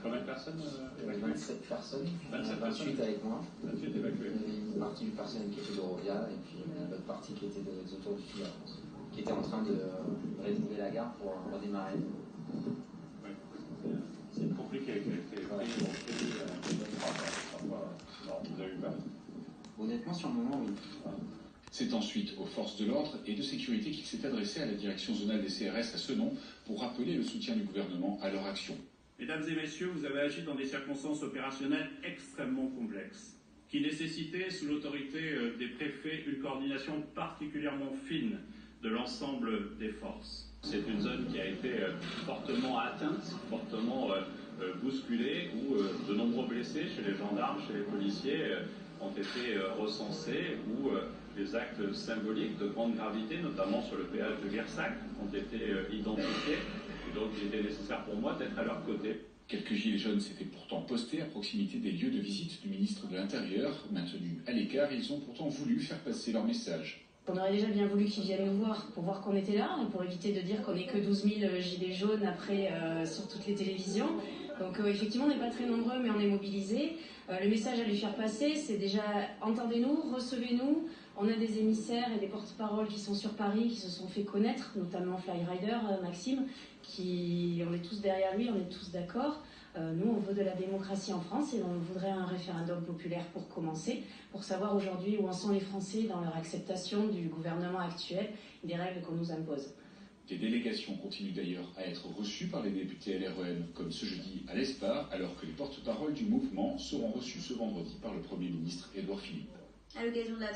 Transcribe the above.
Combien de personnes évacuées? 27 personnes, 27 28 avec moi. 28 évacuées. Une partie du personnel qui était d'Eurovia et puis l'autre partie qui était des autour du Fil, qui était en train de rénover la gare pour redémarrer. Oui. C'est compliqué avec les prix. Vous avez eu peur? Honnêtement, sur le moment, oui. C'est ensuite aux forces de l'ordre et de sécurité qu'il s'est adressé à la direction zonale des CRS à Senon pour rappeler le soutien du gouvernement à leur action. Mesdames et messieurs, vous avez agi dans des circonstances opérationnelles extrêmement complexes, qui nécessitaient, sous l'autorité des préfets, une coordination particulièrement fine de l'ensemble des forces. C'est une zone qui a été fortement atteinte, fortement bousculée, où de nombreux blessés chez les gendarmes, chez les policiers, ont été recensés, où des actes symboliques de grande gravité, notamment sur le péage de Guersac, ont été identifiés. Et donc il était nécessaire pour moi d'être à leur côté. Quelques gilets jaunes s'étaient pourtant postés à proximité des lieux de visite du ministre de l'Intérieur. Maintenus à l'écart, ils ont pourtant voulu faire passer leur message. On aurait déjà bien voulu qu'ils viennent nous voir pour voir qu'on était là, et pour éviter de dire qu'on n'est que 12 000 gilets jaunes après sur toutes les télévisions. Donc effectivement, on n'est pas très nombreux, mais on est mobilisés. Le message à lui faire passer, c'est déjà entendez-nous, recevez-nous. On a des émissaires et des porte-paroles qui sont sur Paris, qui se sont fait connaître, notamment Flyrider, Maxime, on est tous derrière lui, on est tous d'accord. Nous, on veut de la démocratie en France et on voudrait un référendum populaire pour commencer, pour savoir aujourd'hui où en sont les Français dans leur acceptation du gouvernement actuel et des règles qu'on nous impose. Des délégations continuent d'ailleurs à être reçues par les députés LREM, comme ce jeudi à l'ESPAR, alors que les porte-paroles du mouvement seront reçus ce vendredi par le Premier ministre Édouard Philippe. À l'occasion de la